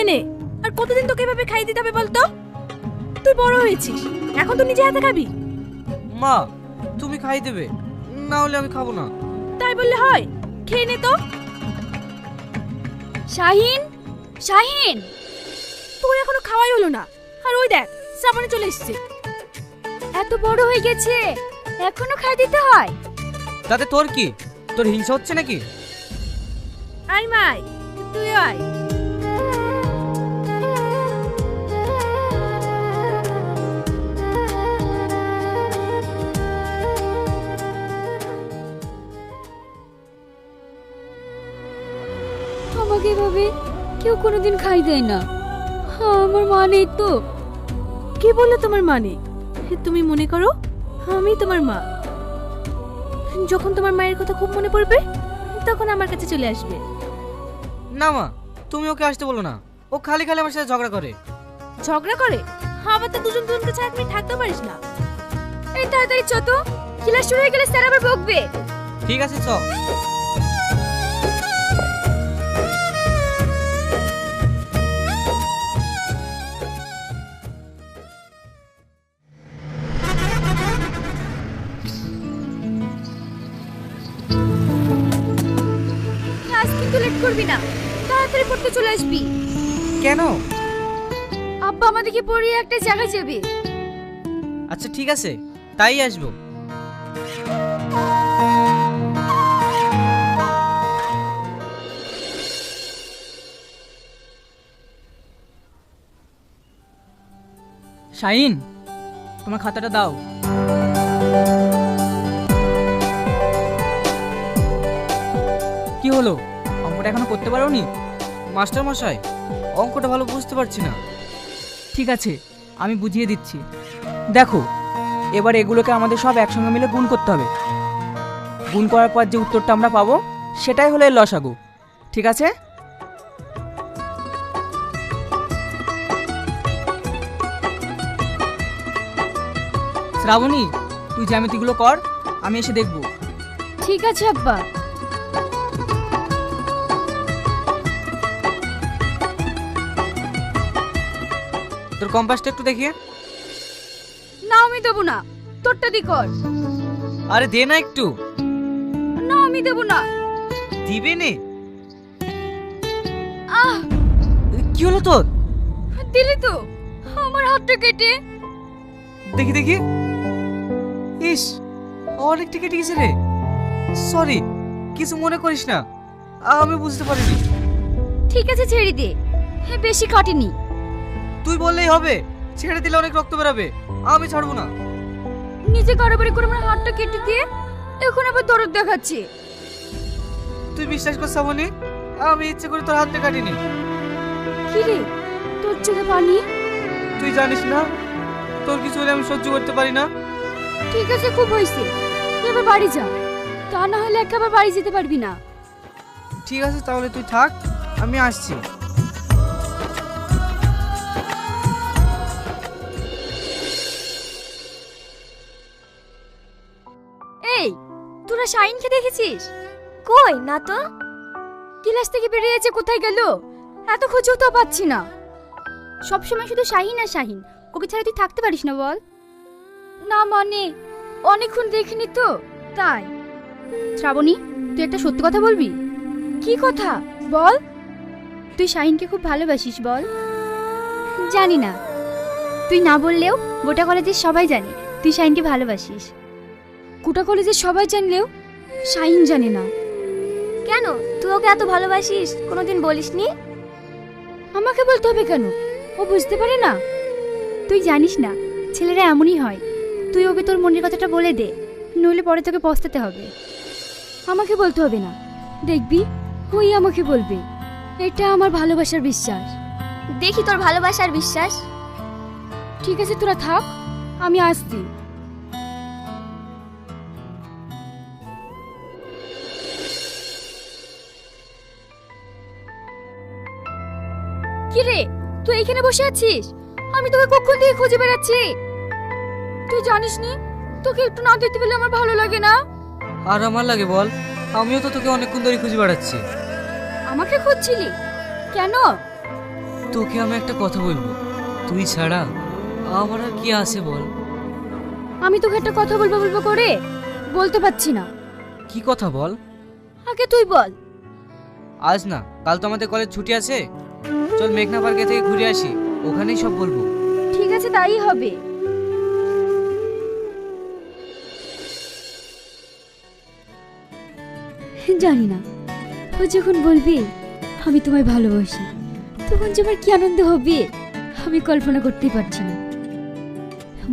খেয়ে নে। আর কতদিন তোকে এভাবে খাইয়ে দিতে হবে বলতো? তুই বড় হয়েছিস, এখন তো নিজে হাতে খাবি। মা, তুমি খাই দেবে, না হলে আমি খাবো না। তাই বললে হয়? খেয়ে নে তো। শাহিন, শাহিন, তোর এখনো খাওয়াই হলো না, আর ওই দেখ শ্রাবণী চলে এসেছে। এত বড় হয়ে গেছে এখনো খাই দিতে হয়? তাতে তোর কি? তোর হিংসা হচ্ছে নাকি? আয় মাই, তুই আয়। আমাকে এভাবে কেউ কোনোদিন খাই দেয় না। আমার মা নেই তো। কি বললো তোমার মানে? তুমি মনে করো আমি তোমার মা। যখন তোমার মায়ের কথা খুব মনে পড়বে তখন আমার কাছে চলে আসবে। না মা, তুমি ওকে আসতে বলো না। ও খালি খালি আমার সাথে ঝগড়া করে। ঝগড়া করে? আবার তো দুজন দুজনকে ছাড়া তুমি থাকতে পারিস না। এই তাড়াতাড়ি চ তো, ক্লাস শুরু হয়ে গেলে স্যার আবার বকবে। ঠিক আছে, চ। ক্লাস কিন্তু লেট করবি না, তাড়াতাড়ি পড়তে চলে আসবি। কেন? আব্বা আমাদেরকে পড়িয়ে একটা জায়গায় যাবে। আচ্ছা ঠিক আছে, তাই আসবো। শাহিন, তোমার খাতাটা দাও। কি হলো, অঙ্কটা এখনো করতে পারোনি? মাস্টার মশাই, অঙ্কটা ভালো বুঝতে পারছি না। ঠিক আছে, আমি বুঝিয়ে দিচ্ছি। দেখো, এবার এগুলোকে আমাদের সব একসঙ্গে মিলে গুণ করতে হবে। গুণ করার পর যে উত্তরটা আমরা পাবো সেটাই হলো এর লসাগু। ঠিক আছে? শ্রাবণী, তুই জ্যামিতিগুলো কর, আমি এসে দেখব। ঠিক আছে আব্বা। তোর কম্পাসটা একটু দেখিয়ে। না আমি দেবো না, তোরটা দি কর। আরে দে না একটু। না আমি দেবো না। দিবে নে। আহ, কি হলো তোর? দিলি তো আমার হাতটা কেটে। দেখি দেখি। ইস, অনেকটা কেটে গেছে রে। সরি, কিছু মনে করিস না, আমি বুঝতে পারিনি। ঠিক আছে ছেড়ে দে, বেশি কাটেনি। তুই বললেই হবে, ছেড়ে দিলে অনেক রক্ত বেরাবে। আমি ছাড়বো না। নিজে কারবারি করে আমার হাতটা কেটে দিয়ে এখন আবার দরদ দেখাচ্ছে। তুই বিশ্বাস কর শ্রাবণী, আমি ইচ্ছে করে তোর হাতটা কাটিনি। কি রে, তোর চোখে পানি? তুই জানিস না, তোর কিছু হলে আমি সহ্য করতে পারি না। ঠিক আছে, খুব হয়েছে, এবার বাড়ি যা, তা না হলে একেবারে বাড়ি যেতে পারবি না। ঠিক আছে, তাহলে তুই থাক, আমি আসছি। এই, তোরা শাহিনকে দেখেছিস? কই না তো। ক্লাস থেকে বেরিয়েছে, কোথায় গেল? এত খুঁজেও তো পাচ্ছি না। সবসময় শুধু শাহিন আর শাহিন, ওকে ছাড়া তুই থাকতে পারিস না বল? না মানে অনেকক্ষণ দেখিনি তো তাই। শ্রাবণী, তুই একটা সত্যি কথা বলবি? কি কথা বল? তুই শাহিনকে খুব ভালোবাসিস বল? জানি না, তুই না বললেও গোটা কলেজের সবাই জানে তুই শাহিনকে ভালোবাসিস। গোটা কলেজের সবাই জানলেও শাহিন জানে না। কেন, তুই ওকে এত ভালোবাসিস কোনোদিন বলিসনি? আমাকে বলতে হবে কেন? ও বুঝতে পারে না? তুই জানিস না, ছেলেরা এমনই হয়। তুই ওকে তোর মনের কথাটা বলে দে, নইলে পরে তোকে পস্তাতে হবে। আমাকে বলতে হবে না, দেখবি ওই আমাকে বলবে। এটা আমার ভালোবাসার বিশ্বাস। দেখি তোর ভালোবাসার বিশ্বাস। ঠিক আছে, তোরা থাক, আমি আসছি। কি রে, তুই এখানে বসে আছিস? আমি তোকে কখন থেকে খুঁজে বেড়াচ্ছি। তুই জানিস নি, তোকে একটু না দেখতে পেলে আমার ভালো লাগে না। আর আমার লাগে বল, আমিও তো তোকে অনেকক্ষণ ধরে খুঁজে বেড়াচ্ছি। আমাকে খুঁজছিলি কেন? তোকে আমি একটা কথা বলবো, তুই ছাড়া আমার আর কি আছে বল। আমি তোকে একটা কথা বলবো বলবো করে বলতে পারছি না। কি কথা বল। আগে তুই বল। আজ না, কাল তো আমাদের কলেজ ছুটি আছে, চল মেঘনা পার্কে থেকে ঘুরে আসি, ওখানেই সব বলবো। ঠিক আছে, তাই হবে। জানি না, ও যখন বলবে আমি তোমায় ভালোবাসি, তখন যে আমার কি আনন্দ হবে আমি কল্পনা করতেই পারছি না।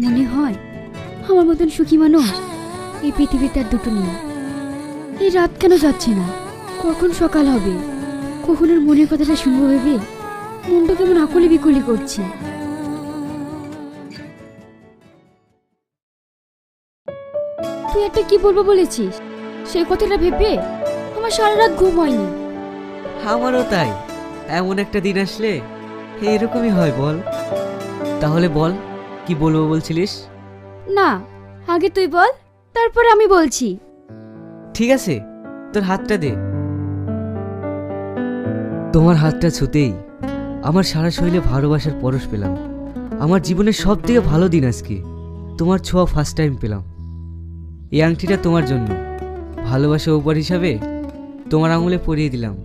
মনে হয় আমার মতন সুখী মানুষ এই পৃথিবীতে আর দুটো নেই। এই রাত কেন যাচ্ছে না, কখন সকাল হবে, কখন ওর মনের কথাটা শুনবো ভেবে মনটা কেমন আকুলি বিকুলি করছে। তুই একটা কি বলবো বলেছিস, সেই কথাটা ভেবে আমার সারা রাত ঘুম হয়নি। আমারও তাই, এমন একটা দিন আসলে এরকমই হয় বল। তাহলে বল, কি বলবো বলছিলিস? না, আগে তুই বল, তারপর আমি বলছি। ঠিক আছে, তোর হাতটা দে। তোমার হাতটা ছুতেই আমার সারা শরীরে ভালোবাসার পরশ পেলাম। আমার জীবনের সব থেকে ভালো দিন আজকে, তোমার ছোঁয়া ফার্স্ট টাইম পেলাম। এই আংটিটা তোমার জন্য, ভালোবাসা উপহার হিসাবে তোমার আঙুলে পরিয়ে দিলাম।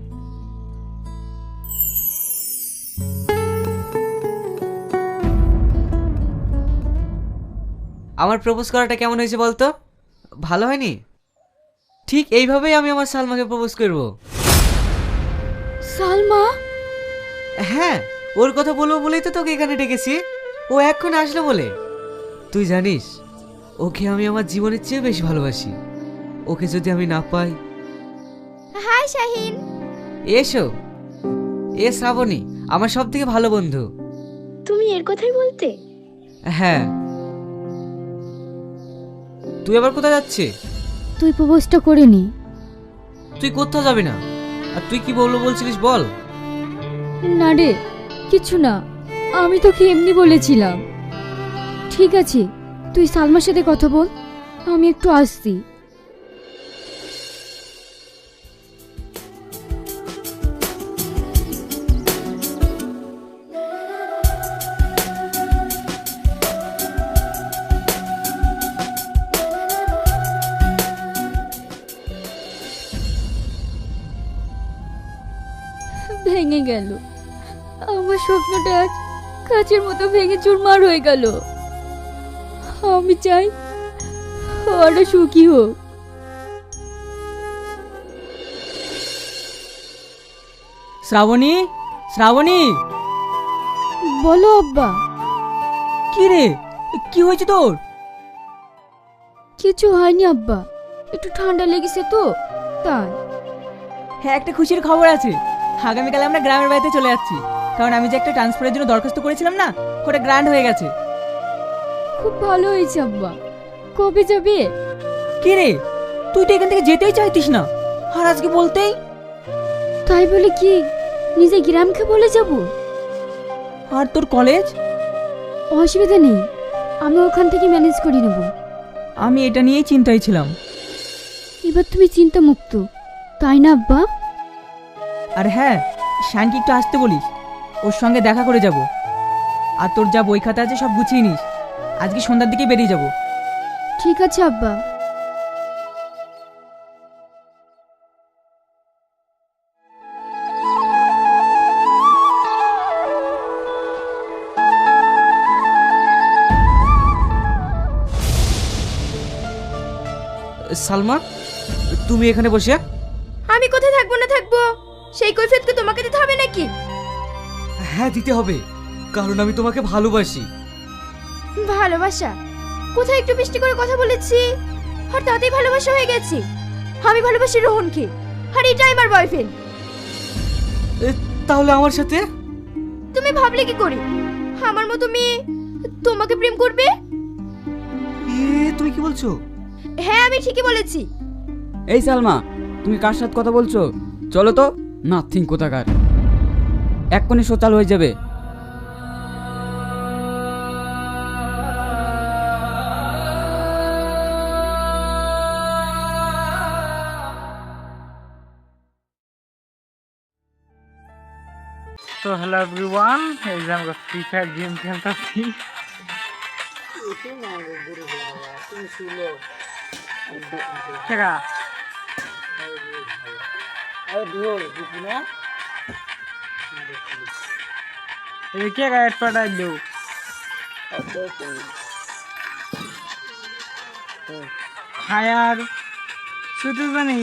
আমার প্রপোজ করাটা কেমন হয়েছে বলতো? ভালো হয়নি? ঠিক এইভাবেই আমি আমার সালমাকে প্রপোজ করব। সালমা? হ্যাঁ, ওর কথা বলবো বলেই তো তোকে এখানে ডেকেছি। ও এখন আসলো বলে। তুই জানিস, ওকে আমি আমার জীবনের চেয়ে বেশি ভালোবাসি। ওকে যদি আমি না পাই। হাই শাহিন। এসো। এ শ্রাবণী, আমার সব থেকে ভালো বন্ধু। তুমি এর কথাই বলতে? হ্যাঁ। তুই আবার কোথায় যাচ্ছিস? তুই প্রপোজটা করে নি। তুই কোথাও যাবি না। আর তুই কি বলবো বলছিলিস বল। না রে, কিছু না, আমি তোকে এমনি বলেছিলাম। ঠিক আছে, তুই সালমার সাথে কথা বল, আমি একটু আসছি। ভেঙে গেল আমার স্বপ্নটা, আজ কাচের মতো ভেঙে চুরমার হয়ে গেল। আমি চাই ওরা সুখী হোক। শ্রাবণী, শ্রাবণী। বলো আব্বা। কি রে, কি হয়েছে তোর? কিছু হয়নি আব্বা, একটু ঠান্ডা লেগেছে তো তাই। হ্যাঁ, একটা খুশির খবর আছে। আগামীকাল আমরা গ্রামের বাড়িতে চলে যাচ্ছি, কারণ আমি যে একটা ট্রান্সফারের জন্য দরখাস্ত করেছিলাম না, ওটা গ্র্যান্ড হয়ে গেছে। খুব ভালো হয়েছে আব্বা। কবে যাবে? কি রে, তুই তো এখান থেকে যেতেই চাইতিস না, আর আজকে বলতেই। তাই বলে কি নিজে গ্রামকে বলে যাব? আর তোর কলেজ? অসুবিধা নেই, আমি ওখান থেকে ম্যানেজ করে নেব। আমি এটা নিয়েই চিন্তায় ছিলাম। এবার তুমি চিন্তা মুক্ত, তাই না আব্বা? আর হ্যাঁ, শ্যানকে একটু আসতে বলিস, ওর সঙ্গে দেখা করে যাব। আর তোর যা বই খাতা আছে সব গুছিয়ে নিস, আজকে সন্ধ্যার দিকে বেরিয়ে যাব। ঠিক আছে আব্বা। সালমা, তুমি এখানে বসে? আমি কোথায় থাকবো না থাকবো, সেই কৈফিয়ত কি তোমাকে দিতে হবে নাকি? হ্যাঁ, দিতে হবে, কারণ আমি তোমাকে ভালোবাসি। ভালোবাসা? কোথায় একটু মিষ্টি করে কথা বলেছি আর তাতেই ভালোবাসা হয়ে গেছে? আমি ভালোবাসি রোহনকে, আর এটাই আমার বয়ফ্রেন্ড। তাহলে আমার সাথে? তুমি ভাবলে কি করে আমার মতো মেয়ে তোমাকে প্রেম করবে? তুমি কি বলছো? হ্যাঁ, আমি ঠিকই বলেছি। এই সালমা, তুমি কার সাথে কথা বলছো? চলো তো, নাথিং কোথাকার। এক্ষুনি শো চালু হয়ে যাবে। তো হ্যালো এভরিওয়ান, এই যে আমরা ফ্রি ফায়ার গেম খেলতেছি। কে গাইড পাঠাই দেও ফায়ার শুধু জানি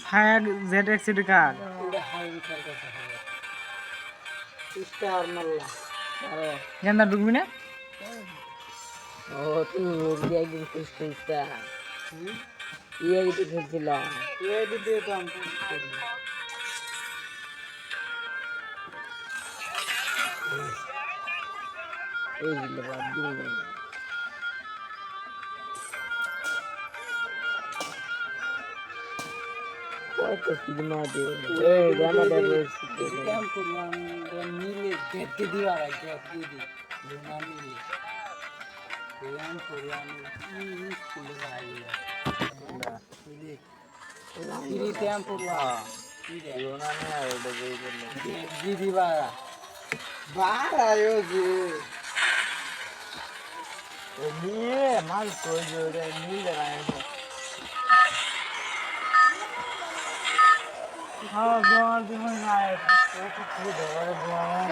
ফায়ার জেড এক্সিড কার গেন্দা ঢুকবি না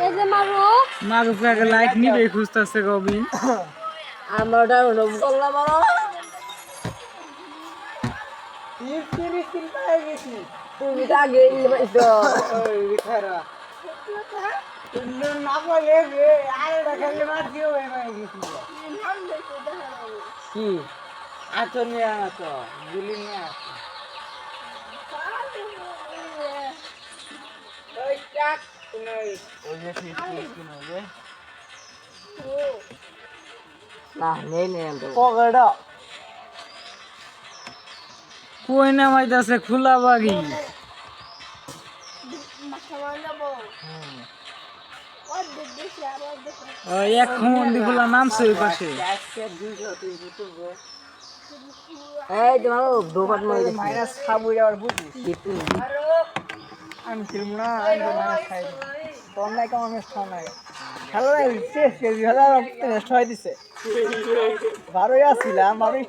এই যে মারো মারুফাকে লাইক নিবে খুঁজতেছে গবিন কই নামাইতেছে খোলা বাগি এক মন্দির খোলা নামছে ওই পাশে আমি খেলবো না খাই তোর নাই কেমন খেলা শেষ কেজি নষ্ট হয়ে দিছে বারোই আসছিলাম বারোই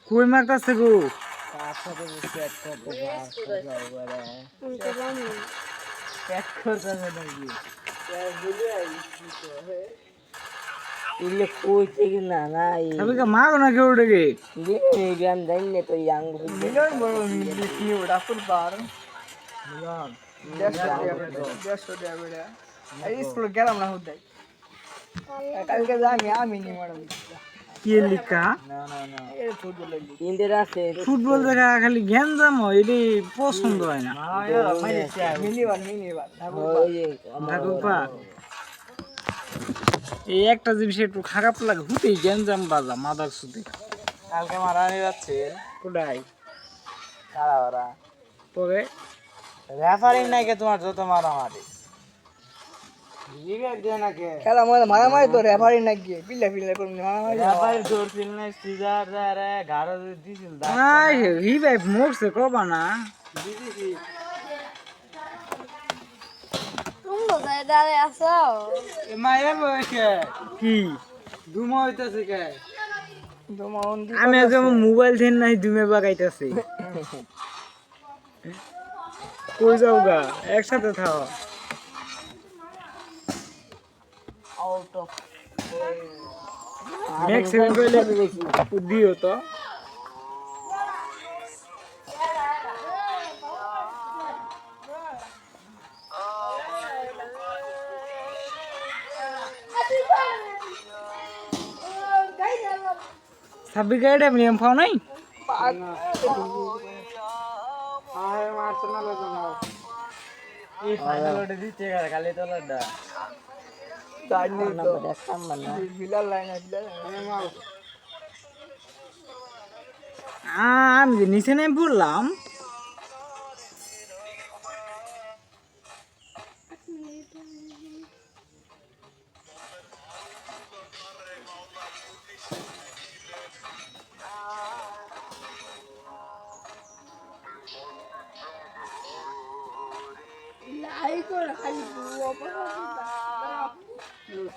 কই মারতাছে গো মারো না কেউ ডেকে স্কুলে গেলাম না হুদাই কালকে জানি আমি নি ম্যাডাম কি লিখা ফুটবল দেখা খালি গেঞ্জাম এটি পছন্দ হয় না এই একটা জিনিস একটু খারাপ লাগে হুতেই গেঞ্জাম বাজা মাদার সুতে কালকে মারানি যাচ্ছে কোথায় পরে রেফারিং নাই কে তোমার যত মারামারি খেলা মারামারি তো রেফারি না গিয়ে পিল্লা পিল্লা করে মারামারি ধরছিল না সিজার রে গাড়ো দিছিল আই হি ভাই মোরছে কবা না তুমি কোথায় দাঁড়ায় আছো এ মায়ের বয়সে কি দুমা হইতাছে কে আমি আজকে মোবাইল থেন নাই দুমে বাগাইতাছি কই যাও গা একসাথে থাও আউট অফ ম্যাক্সিমাম কইলে দিও তো সাবি গাইড আমি এম পাও নাই এই ফাইনাল ওটা দিতে গেল খালি তোলাটা জানি তো দেখতাম না বিলাল লাইন আমি নিচে নেই বললাম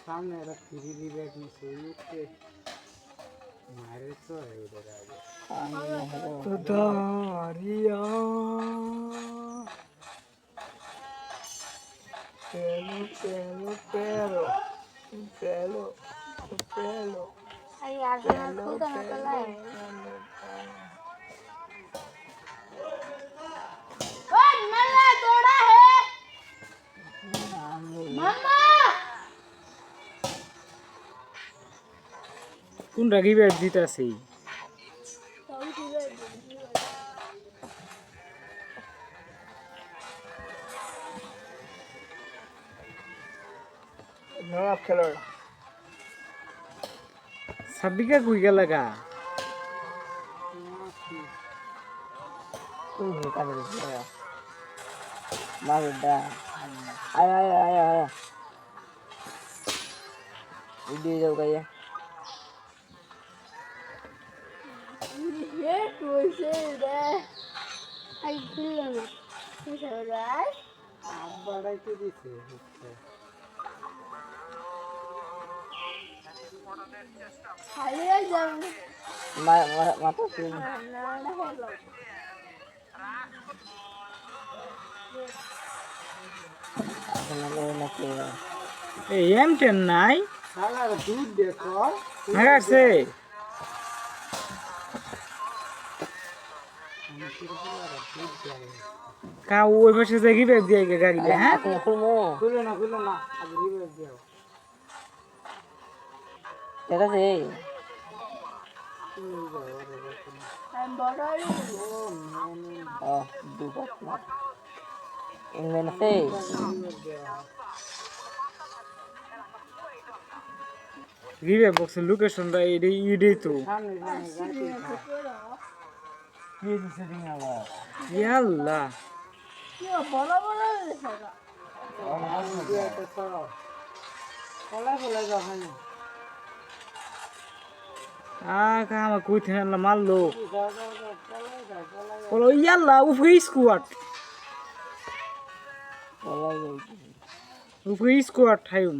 সামনে একটা ফ্রি ব্যাগ নিচ্ছে উঠতে মারে তো এদের আগে তো দাঁড়িয়া পেলো পেলো পেলো পেলো কোন রাগি ব্যাগ দিতাছি খেলো সাবিকা কই গেল গা মারুদা আয় আয় আয় আয় ভিডিও যাও গাইয়া বাড়াইতে দিছে এম10 নাই দুধ দেখো আছে কা ওই পাশে যে রিবেক দিয়ে গাড়ি হ্যাঁ খুলো না আগে রিবেক দাও এটা সে রিবে বক্সের লোকেশনটা এটাই তো ইয়াল্লা আমার কই থেকে মারলো বলো ইয়াল্লা উপরে স্কোয়াড উপরে স্কোয়াড ঠাইম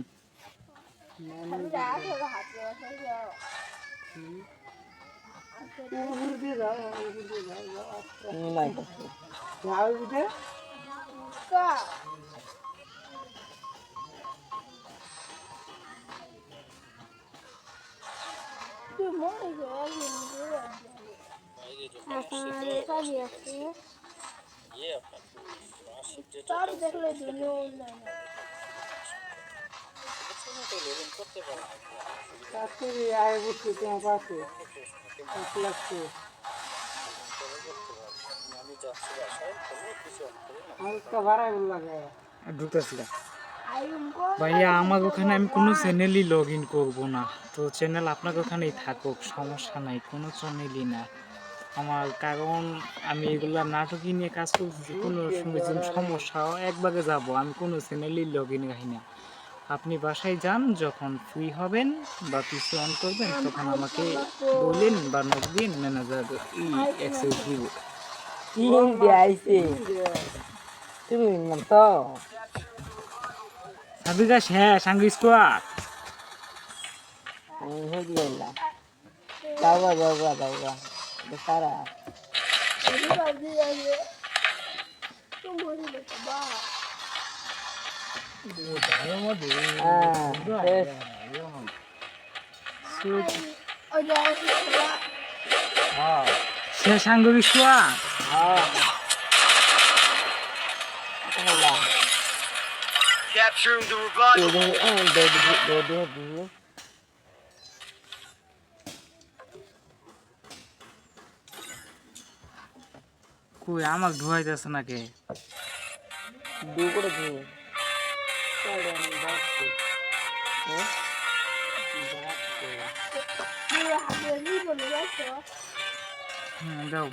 ভাইয়া আমার ওখানে আমি কোনো চ্যানেলই লগ ইন করবো না তো চ্যানেল আপনার ওখানেই থাকুক সমস্যা নাই কোনো চ্যানেলই না আমার কারণ আমি এগুলা নাটকই নিয়ে কাজ করছি কোনো সমস্যা একবারে যাব আমি কোনো চ্যানেলই লগ ইন রাখি না আপনি বাসায় যান যখন ফ্রি হবেন বা পিসি অন করবেন তখন আমাকে বলেন বা নক দিন ম্যানেজার অ্যাক্সেস দিব তুমি তো সাবিকা শেষ সাঙ্গি স্কোয়াড সারা সে সাঙ্গি স্কোয়াড Capturing the revival. কই আমাক ধুয়াইতেছে নাকি দু করে ধুয়ে দাও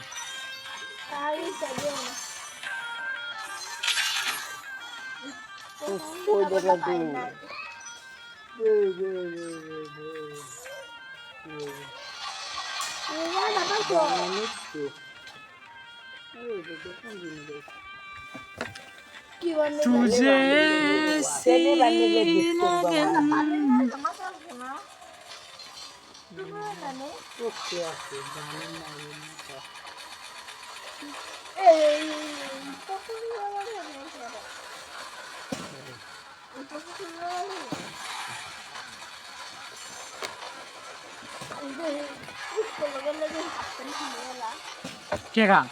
तुझे सी लगन কে গান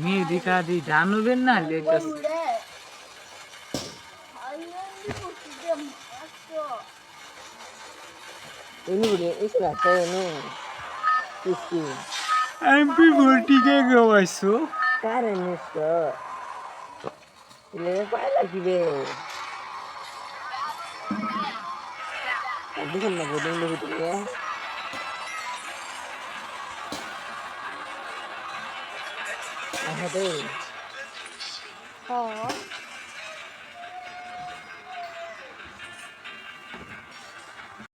মেয়েদিকা দি জানবেন না লেটাস এমপি ভোটি কে গাইছো